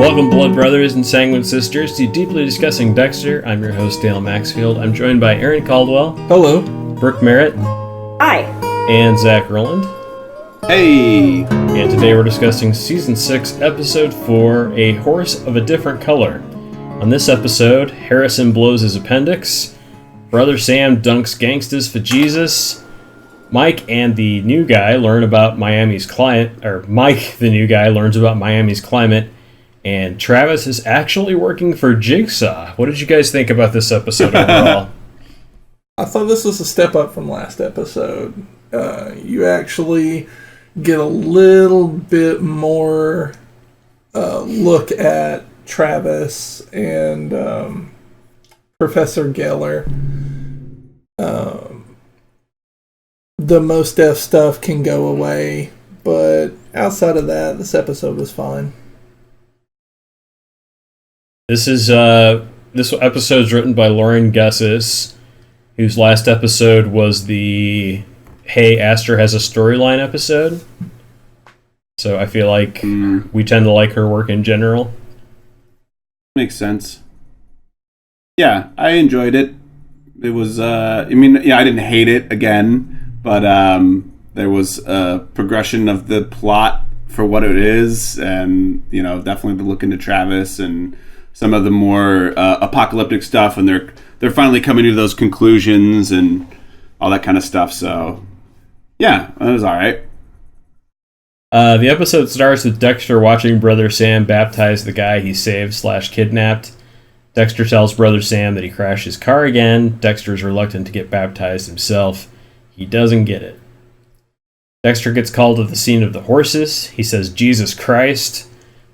Welcome, blood brothers and sanguine sisters, to Deeply Discussing Dexter. I'm your host, Dale Maxfield. I'm joined by Aaron Caldwell. Hello. Brooke Merritt. Hi. And Zach Rowland. Hey. And today we're discussing Season 6, Episode 4, A Horse of a Different Color. On this episode, Harrison blows his appendix, Brother Sam dunks gangstas for Jesus, Mike and the new guy learn about Miami's climate, or Mike, the new guy, learns about Miami's climate, and Travis is actually working for Jigsaw. What did you guys think about this episode overall? I thought this was a step up from last episode. You actually get a little bit more look at Travis and Professor Geller. The Mos Def stuff can go away, but outside of that, this episode was fine. This episode's written by Lauren Gussis, whose last episode was the Hey, Astor has a storyline episode. So I feel like we tend to like her work in general. Makes sense. Yeah, I enjoyed it. It was, I didn't hate it again, but there was a progression of the plot for what it is, and, definitely the look into Travis and some of the more apocalyptic stuff, and they're finally coming to those conclusions and all that kind of stuff. So, yeah, it was all right. The episode starts with Dexter watching Brother Sam baptize the guy he saved/kidnapped. Dexter tells Brother Sam that he crashed his car again. Dexter's reluctant to get baptized himself. He doesn't get it. Dexter gets called to the scene of the horses. He says, Jesus Christ.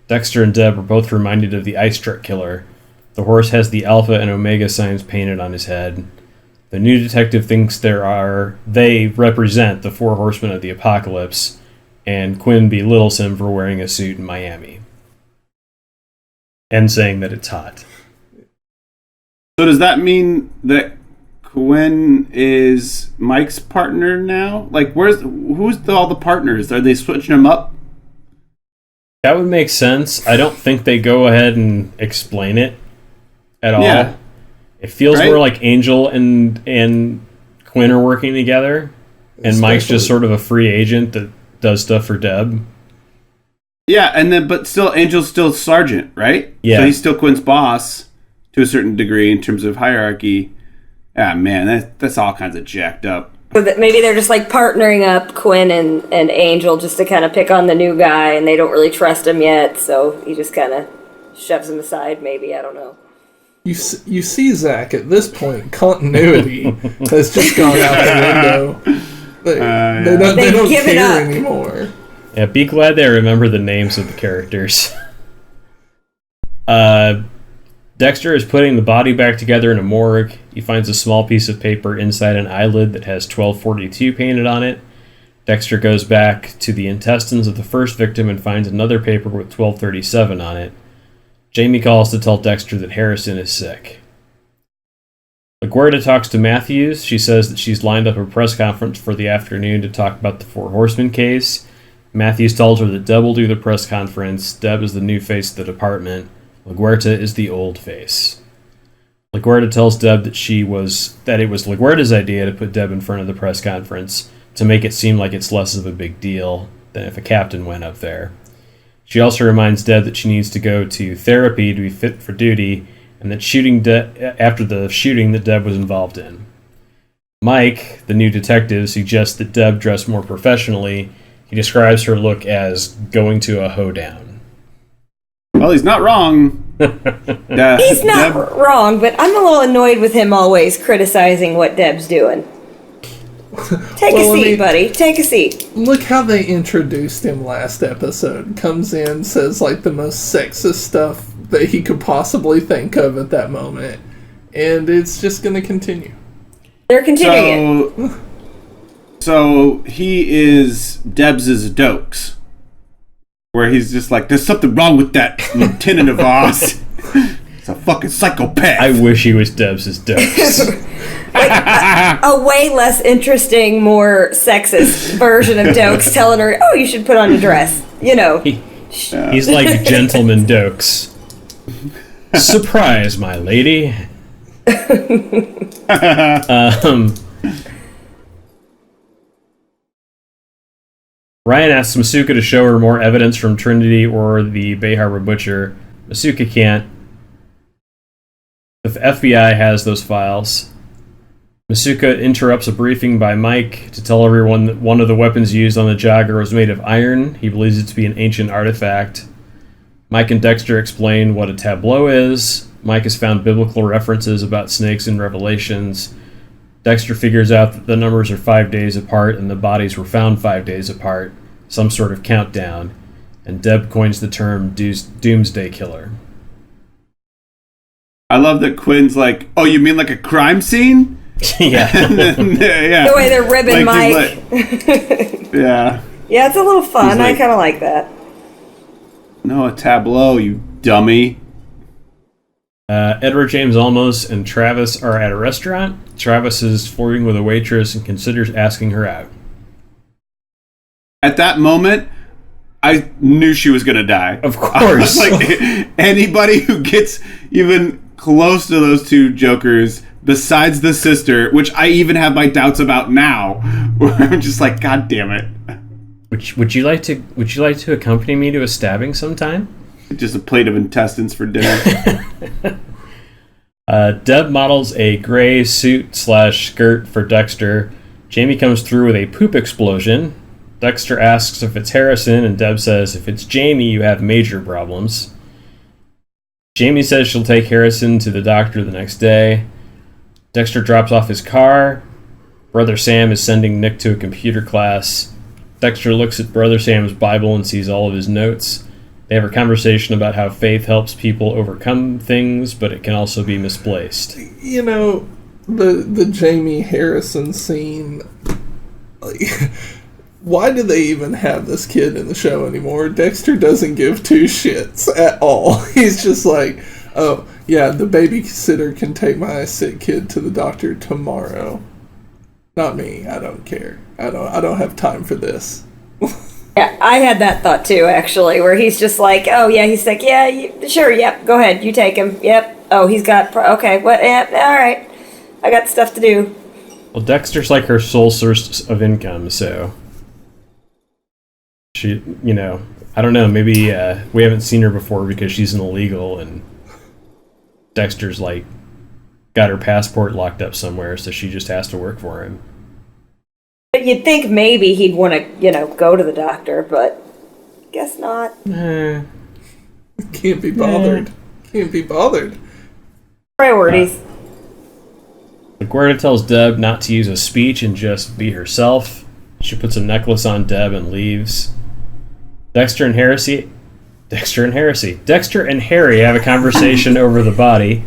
Dexter and Deb are both reminded of the ice truck killer. The horse has the Alpha and Omega signs painted on his head. The new detective thinks they represent the four horsemen of the apocalypse, and Quinn belittles him for wearing a suit in Miami. And saying that it's hot. So does that mean that Quinn is Mike's partner now? Like, who's all the partners? Are they switching them up? That would make sense. I don't think they go ahead and explain it at all. Yeah. It feels more like Angel and Quinn are working together, and Mike's just sort of a free agent that does stuff for Deb. Yeah, but still, Angel's still Sergeant, right? Yeah. So he's still Quinn's boss to a certain degree in terms of hierarchy. Ah, man, that's all kinds of jacked up. So that maybe they're just like partnering up Quinn and Angel just to kind of pick on the new guy, and they don't really trust him yet, so he just kind of shoves him aside, maybe, I don't know. You see, Zach, at this point, continuity has just gone out the window. They don't care anymore. Yeah, be glad they remember the names of the characters. Dexter is putting the body back together in a morgue. He finds a small piece of paper inside an eyelid that has 1242 painted on it. Dexter goes back to the intestines of the first victim and finds another paper with 1237 on it. Jamie calls to tell Dexter that Harrison is sick. LaGuardia talks to Matthews. She says that she's lined up a press conference for the afternoon to talk about the Four Horsemen case. Matthews tells her that Deb will do the press conference. Deb is the new face of the department. LaGuardia is the old face. LaGuardia tells Deb that it was LaGuardia's idea to put Deb in front of the press conference to make it seem like it's less of a big deal than if a captain went up there. She also reminds Deb that she needs to go to therapy to be fit for duty, and that after the shooting that Deb was involved in. Mike, the new detective, suggests that Deb dress more professionally. He describes her look as going to a hoedown. Well, he's not wrong. He's not wrong, but I'm a little annoyed with him always criticizing what Deb's doing. Take a seat, buddy. Take a seat. Look how they introduced him last episode. Comes in, says like the most sexist stuff that he could possibly think of at that moment. And it's just going to continue. They're continuing it. So he is Debs' Dokes. Where he's just like, there's something wrong with that lieutenant of ours. He's a fucking psychopath. I wish he was Debs' Dokes. A way less interesting, more sexist version of Dokes telling her, oh, you should put on a dress. He's like Gentleman Dokes. Surprise, my lady. Ryan asks Masuka to show her more evidence from Trinity or the Bay Harbor Butcher. Masuka can't. The FBI has those files. Masuka interrupts a briefing by Mike to tell everyone that one of the weapons used on the jogger was made of iron. He believes it to be an ancient artifact. Mike and Dexter explain what a tableau is. Mike has found biblical references about snakes in Revelations. Dexter figures out that the numbers are 5 days apart and the bodies were found 5 days apart, some sort of countdown, and Deb coins the term Doomsday Killer. I love that Quinn's like, oh, you mean like a crime scene? Yeah. Yeah. The way they're ribbing Like, Mike. Yeah. Yeah, it's a little fun. He's like, I kind of like that. No, a tableau, you dummy. Edward James Olmos and Travis are at a restaurant. Travis is flirting with a waitress and considers asking her out. At that moment, I knew she was going to die. Of course. Like, anybody who gets even close to those two jokers, besides the sister, which I even have my doubts about now, where I'm just like, God damn it. Would you like to accompany me to a stabbing sometime? Just a plate of intestines for dinner. Deb models a gray suit/skirt for Dexter. Jamie comes through with a poop explosion. Dexter asks if it's Harrison, and Deb says, if it's Jamie, you have major problems. Jamie says she'll take Harrison to the doctor the next day. Dexter drops off his car. Brother Sam is sending Nick to a computer class. Dexter looks at Brother Sam's Bible and sees all of his notes. They have a conversation about how faith helps people overcome things, but it can also be misplaced. You know, the Jamie Harrison scene, like, why do they even have this kid in the show anymore? Dexter doesn't give two shits at all. He's just like, oh, yeah, the babysitter can take my sick kid to the doctor tomorrow. Not me. I don't care. I don't have time for this. Yeah, I had that thought too, actually, where he's just like, oh, yeah, he's like, yeah, sure, yep, go ahead, you take him, yep. Oh, he's got, okay, what, yeah, all right, I got stuff to do. Well, Dexter's like her sole source of income, so she, I don't know, maybe we haven't seen her before because she's an illegal, and Dexter's like got her passport locked up somewhere, so she just has to work for him. But you'd think maybe he'd want to, go to the doctor, but guess not. Can't be bothered. Can't be bothered. Priorities. LaGuardia tells Deb not to use a speech and just be herself. She puts a necklace on Deb and leaves. Dexter and Harry have a conversation over the body.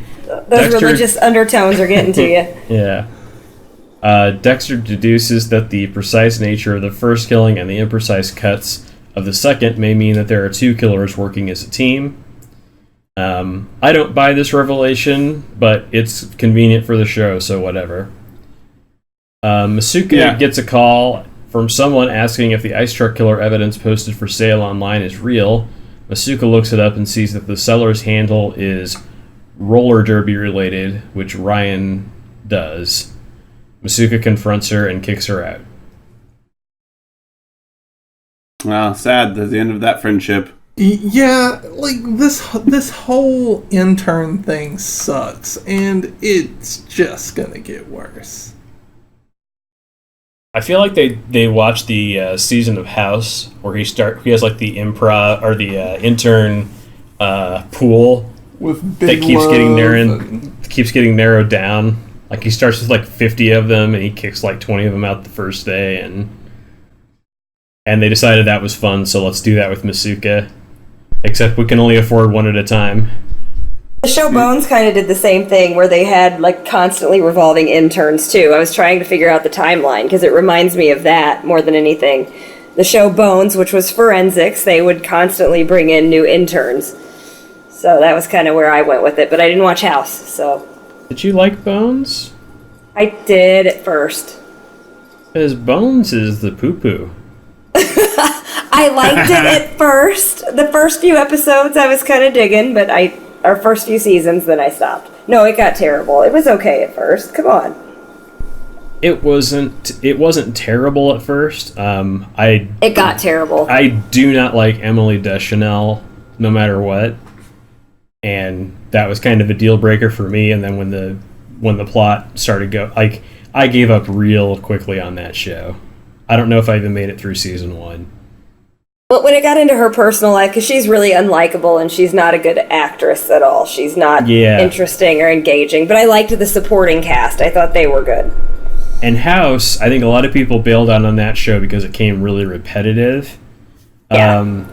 Those religious undertones are getting to you. Yeah. Dexter deduces that the precise nature of the first killing and the imprecise cuts of the second may mean that there are two killers working as a team. I don't buy this revelation, but it's convenient for the show, so whatever. Masuka gets a call from someone asking if the ice truck killer evidence posted for sale online is real. Masuka looks it up and sees that the seller's handle is roller derby related, which Ryan does. Masuka confronts her and kicks her out. Well, sad. That's the end of that friendship. Yeah, like this whole intern thing sucks, and it's just gonna get worse. I feel like they watched the season of House where he has like the improv or the intern pool With big that keeps getting narrowed down. Like, he starts with, 50 of them, and he kicks, 20 of them out the first day, and they decided that was fun, so let's do that with Masuka. Except we can only afford one at a time. The show Bones kind of did the same thing, where they had, constantly revolving interns, too. I was trying to figure out the timeline, because it reminds me of that more than anything. The show Bones, which was forensics, they would constantly bring in new interns. So that was kind of where I went with it, but I didn't watch House, so... Did you like Bones? I did at first. Because Bones is the poo-poo. I liked it at first. The first few episodes I was kind of digging, but our first few seasons, then I stopped. No, it got terrible. It was okay at first. Come on. It wasn't terrible at first. It got terrible. I do not like Emily Deschanel, no matter what, and that was kind of a deal breaker for me. And then when the plot started I gave up real quickly on that show. I don't know if I even made it through season 1. But when it got into her personal life, because she's really unlikable and she's not a good actress at all. She's not interesting or engaging. But I liked the supporting cast. I thought they were good. And House, I think a lot of people bailed out on that show because it came really repetitive. Yeah.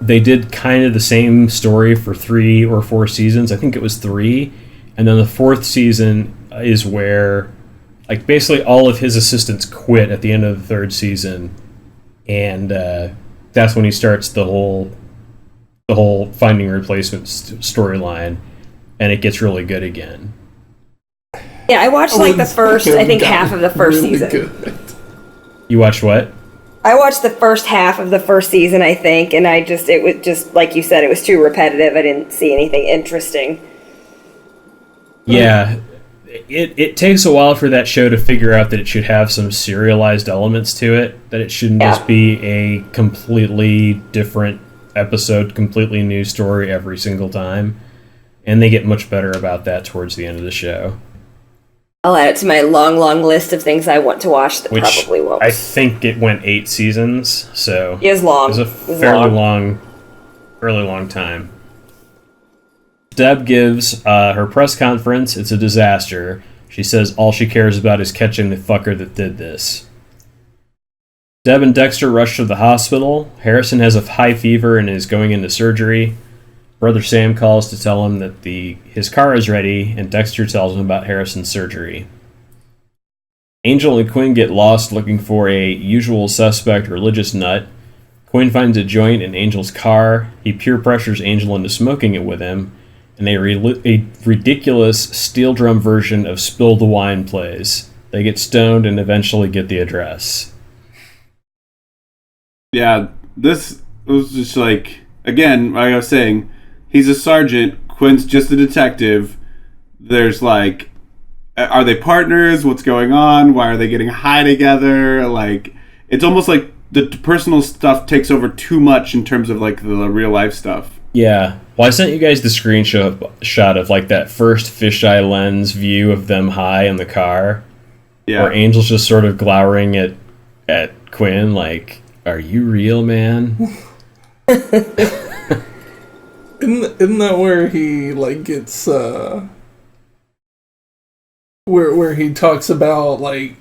They did kind of the same story for 3 or 4 seasons. I think it was 3. And then the 4th season is where, like, basically all of his assistants quit at the end of the 3rd season. And that's when he starts the whole finding a replacement storyline. And it gets really good again. Yeah, I watched the first, I think, half of the first season. Good. You watched what? I watched the first half of the first season, I think, and it was just, like you said, it was too repetitive. I didn't see anything interesting. Yeah, it takes a while for that show to figure out that it should have some serialized elements to it, that it shouldn't just be a completely different episode, completely new story every single time. And they get much better about that towards the end of the show. I'll add it to my long, long list of things I want to watch that probably won't. I think it went 8 seasons, so it was long. It was a fairly long time. Deb gives her press conference. It's a disaster. She says all she cares about is catching the fucker that did this. Deb and Dexter rush to the hospital. Harrison has a high fever and is going into surgery. Brother Sam calls to tell him that his car is ready, and Dexter tells him about Harrison's surgery. Angel and Quinn get lost looking for a usual suspect religious nut. Quinn finds a joint in Angel's car. He peer pressures Angel into smoking it with him, and a ridiculous steel drum version of Spill the Wine plays. They get stoned and eventually get the address. Yeah, this was just like, again, like I was saying, he's a sergeant, Quinn's just a detective. There's like, are they partners? What's going on? Why are they getting high together? Like, it's almost like the personal stuff takes over too much in terms of like the real life stuff. Yeah. Well, I sent you guys the screenshot of like that first fisheye lens view of them high in the car. Yeah. Where Angel's just sort of glowering at Quinn like, are you real, man? Isn't that where he like gets where he talks about like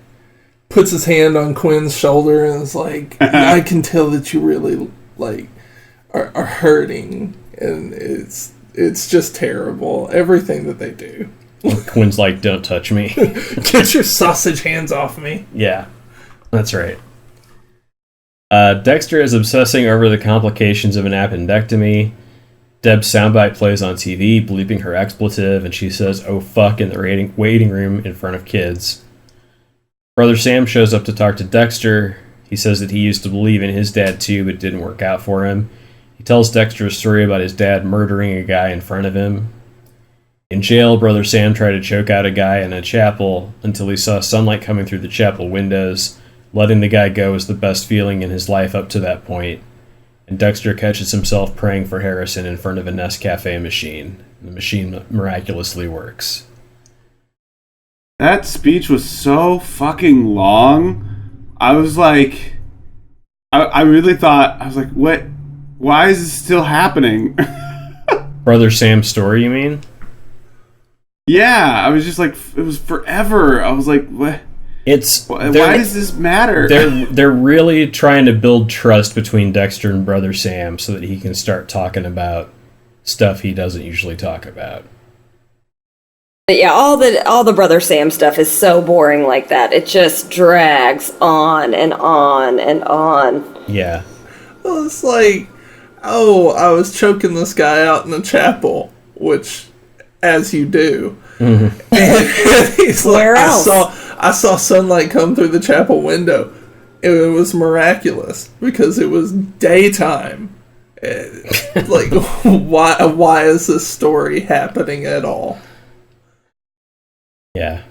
puts his hand on Quinn's shoulder and is like, I can tell that you really like are hurting, and it's just terrible everything that they do. Quinn's like, don't touch me. Get your sausage hands off me. Yeah, that's right. Dexter is obsessing over the complications of an appendectomy. Deb's soundbite plays on TV, bleeping her expletive, and she says, oh fuck, in the waiting room in front of kids. Brother Sam shows up to talk to Dexter. He says that he used to believe in his dad too, but it didn't work out for him. He tells Dexter a story about his dad murdering a guy in front of him. In jail, Brother Sam tried to choke out a guy in a chapel until he saw sunlight coming through the chapel windows. Letting the guy go was the best feeling in his life up to that point. And Dexter catches himself praying for Harrison in front of a Nescafe machine. The machine miraculously works. That speech was so fucking long. I was like, I really thought, I was like, what? Why is this still happening? Brother Sam's story, you mean? Yeah, I was just like, it was forever. I was like, what? Why does this matter? They're really trying to build trust between Dexter and Brother Sam so that he can start talking about stuff he doesn't usually talk about. But yeah, all the Brother Sam stuff is so boring like that. It just drags on and on and on. Yeah. Well, it's like, oh, I was choking this guy out in the chapel, which, as you do. Mm-hmm. And he's like, where else? I saw sunlight come through the chapel window. it was miraculous because it was daytime. Like, why is this story happening at all? Yeah.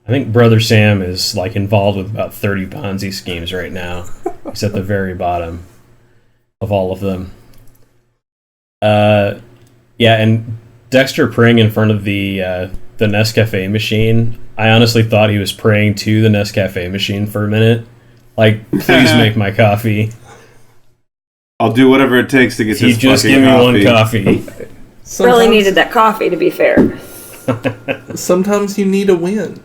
I think Brother Sam is like involved with about 30 Ponzi schemes right now. He's at the very bottom of all of them. Yeah, and Dexter praying in front of the Nescafe machine. I honestly thought he was praying to the Nescafe machine for a minute. Like, please make my coffee. I'll do whatever it takes to get this fucking just give me coffee. one coffee. Really needed that coffee, to be fair. Sometimes you need a win.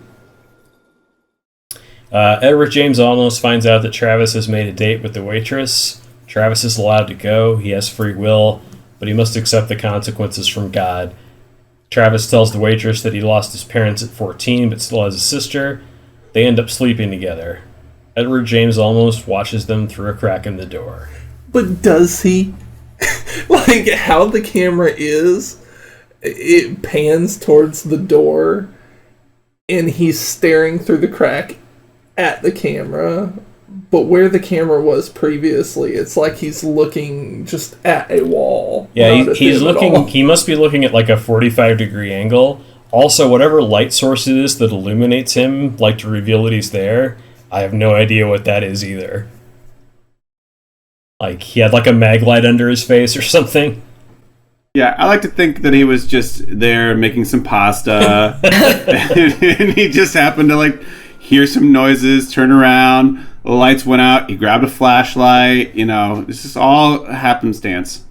Edward James almost finds out that Travis has made a date with the waitress. Travis is allowed to go. He has free will, but he must accept the consequences from God. Travis tells the waitress that he lost his parents at 14, but still has a sister. They end up sleeping together. Edward James almost watches them through a crack in the door. But does he? Like, how the camera is, it pans towards the door, and he's staring through the crack at the camera. But where the camera was previously, it's like he's looking just at a wall. Yeah, he's looking. He must be looking at like a 45-degree angle. Also, whatever light source it is that illuminates him, like to reveal that he's there, I have no idea what that is either. Like, he had like a mag light under his face or something. Yeah, I like to think that he was just there making some pasta, and he just happened to like hear some noises, turn around, the lights went out, he grabbed a flashlight, this is all happenstance.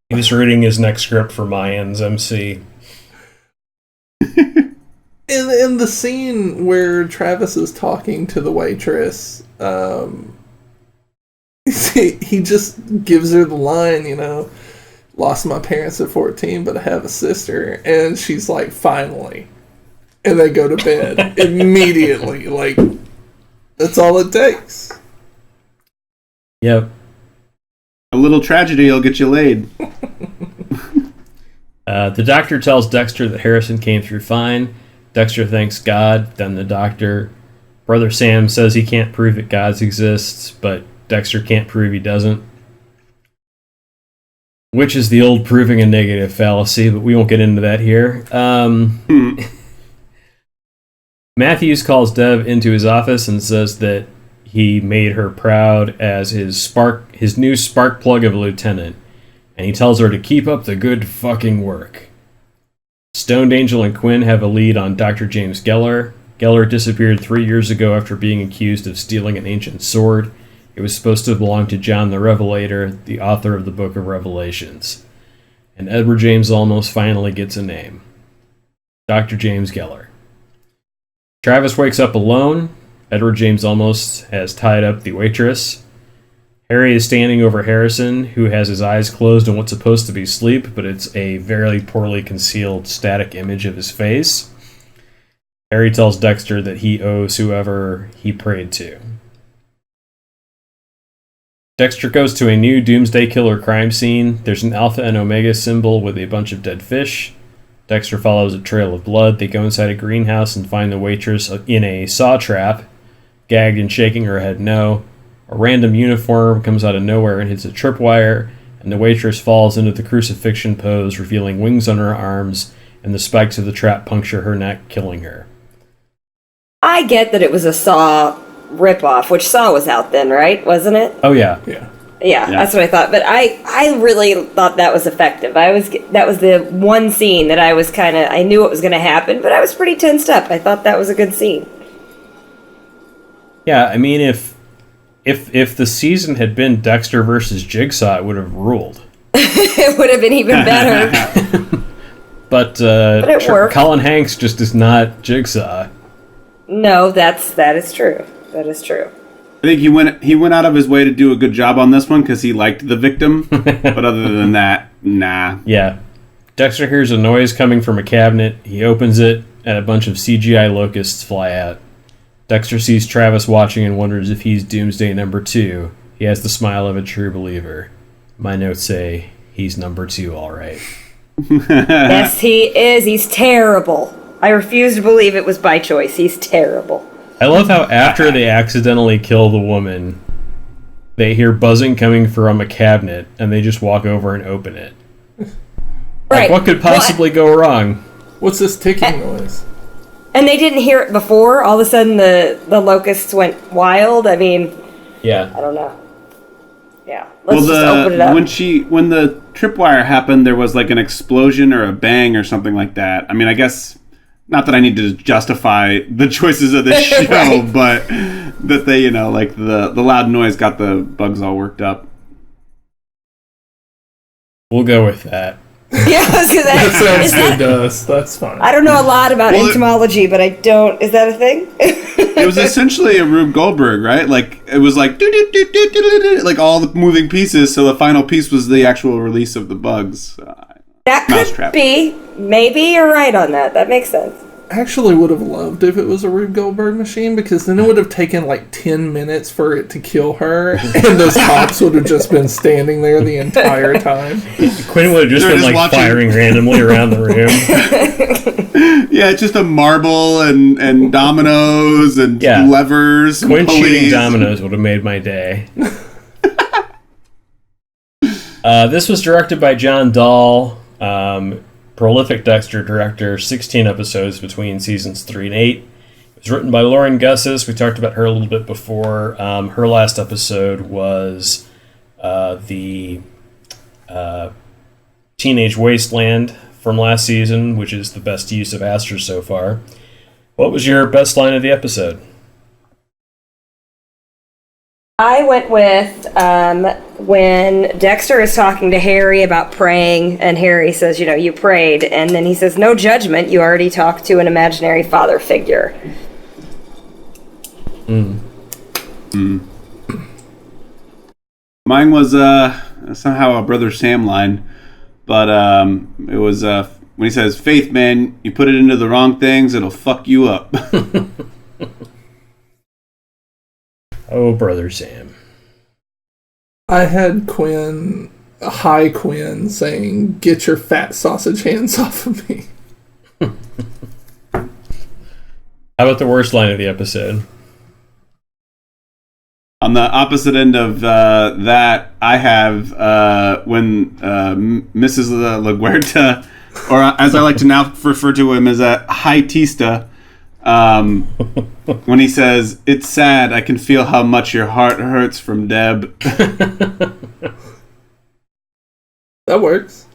He's reading his next script for Mayans MC. In the scene where Travis is talking to the waitress, he just gives her the line, lost my parents at 14, but I have a sister. And she's like, finally. And they go to bed immediately. Like, that's all it takes. Yep. A little tragedy will get you laid. The doctor tells Dexter that Harrison came through fine. Dexter thanks God, then the doctor. Brother Sam says he can't prove that God exists, but Dexter can't prove he doesn't. Which is the old proving a negative fallacy, but we won't get into that here. Matthews calls Deb into his office and says that he made her proud as his new spark plug of a lieutenant, and he tells her to keep up the good fucking work. Stoned Angel and Quinn have a lead on Dr. James Geller. Geller disappeared 3 years ago after being accused of stealing an ancient sword. It was supposed to belong to John the Revelator, the author of the Book of Revelations. And Edward James almost finally gets a name. Dr. James Geller. Travis wakes up alone. Edward James almost has tied up the waitress. Harry is standing over Harrison, who has his eyes closed in what's supposed to be sleep, but it's a very poorly concealed static image of his face. Harry tells Dexter that he owes whoever he prayed to. Dexter goes to a new Doomsday Killer crime scene. There's an Alpha and Omega symbol with a bunch of dead fish. Dexter follows a trail of blood. They go inside a greenhouse and find the waitress in a saw trap, gagged and shaking her head no. A random uniform comes out of nowhere and hits a tripwire, and the waitress falls into the crucifixion pose, revealing wings on her arms, and the spikes of the trap puncture her neck, killing her. I get that it was a Saw ripoff, which Saw was out then, right? Wasn't it? Oh, yeah. Yeah, that's what I thought. But I really thought that was effective. That was the one scene that I was I knew what was going to happen, but I was pretty tensed up. I thought that was a good scene. Yeah, I mean, if the season had been Dexter versus Jigsaw, it would have ruled. It would have been even better. But it worked. Colin Hanks just is not Jigsaw. No, that is true. That is true. I think he went out of his way to do a good job on this one because he liked the victim. But other than that, nah. Yeah. Dexter hears a noise coming from a cabinet. He opens it, and a bunch of CGI locusts fly out. Dexter sees Travis watching and wonders if he's Doomsday number 2. He has the smile of a true believer. My notes say he's number 2, all right. Yes, he is. He's terrible. I refuse to believe it was by choice. He's terrible. I love how after they accidentally kill the woman, they hear buzzing coming from a cabinet, and they just walk over and open it. Right. Like, what could possibly go wrong? What's this ticking noise? And they didn't hear it before. All of a sudden, the locusts went wild. I mean, Yeah. I don't know. Yeah, let's just open it up. When the tripwire happened, there was like an explosion or a bang or something like that. I mean, I guess not that I need to justify the choices of this show, Right. but that they, like the loud noise got the bugs all worked up. We'll go with that. Yeah, I was gonna That say, sounds is good that, to us. That's fine. I don't know a lot about Well, entomology, but I don't. Is that a thing? It was essentially a Rube Goldberg, right? Like, it was like, like all the moving pieces, so the final piece was the actual release of the bugs. That could Mousetrap. be. Maybe you're right on that. That makes sense. I actually would have loved if it was a Rube Goldberg machine, because then it would have taken like 10 minutes for it to kill her, and those cops would have just been standing there the entire time. Quinn would have just They're been just like watching. firing randomly around the room. Yeah, it's just a marble and dominoes and Yeah. levers. Quinn and shooting pulleys. dominoes would have made my day. This was directed by John Dahl, prolific Dexter director, 16 episodes between seasons 3 and 8. It was written by Lauren Gussis. We talked about her a little bit before. Her last episode was the Teenage Wasteland from last season, which is the best use of Aster so far. What was your best line of the episode? I went with when Dexter is talking to Harry about praying, and Harry says, you prayed, and then he says, no judgment, you already talked to an imaginary father figure. Mine was somehow a Brother Sam line, but it was when he says, "Faith, man, you put it into the wrong things, it'll fuck you up." Oh, Brother Sam. I had Quinn, High Quinn, saying, "Get your fat sausage hands off of me." How about the worst line of the episode? On the opposite end of that, I have when Mrs. LaGuerta, or as I like to now refer to him as a Haitista, when he says, "It's sad, I can feel how much your heart hurts from Deb." That works.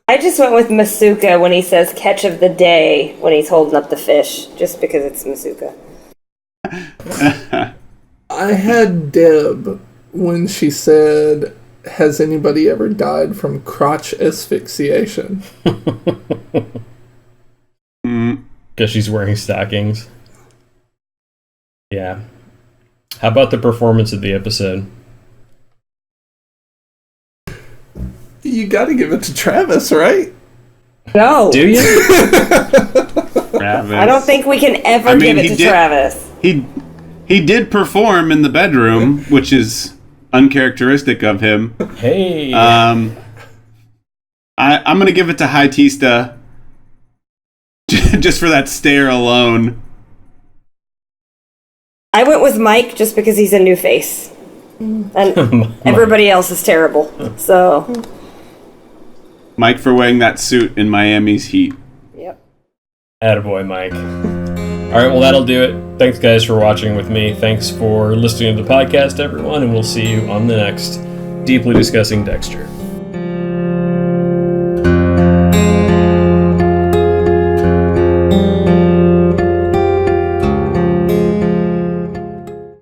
I just went with Masuka when he says catch of the day when he's holding up the fish, just because it's Masuka. I had Deb when she said, "Has anybody ever died from crotch asphyxiation?" Because she's wearing stockings. Yeah. How about the performance of the episode? You gotta give it to Travis, right? No. Do you? Travis. I don't think we can ever give it to Travis. He did perform in the bedroom, which is uncharacteristic of him. Hey. I'm gonna give it to Haitista just for that stare alone. I went with Mike just because he's a new face. And everybody else is terrible. So, Mike for wearing that suit in Miami's heat. yep. Attaboy, Mike. All right, well, that'll do it. Thanks, guys, for watching with me. Thanks for listening to the podcast, everyone, and we'll see you on the next Deeply Discussing Dexter.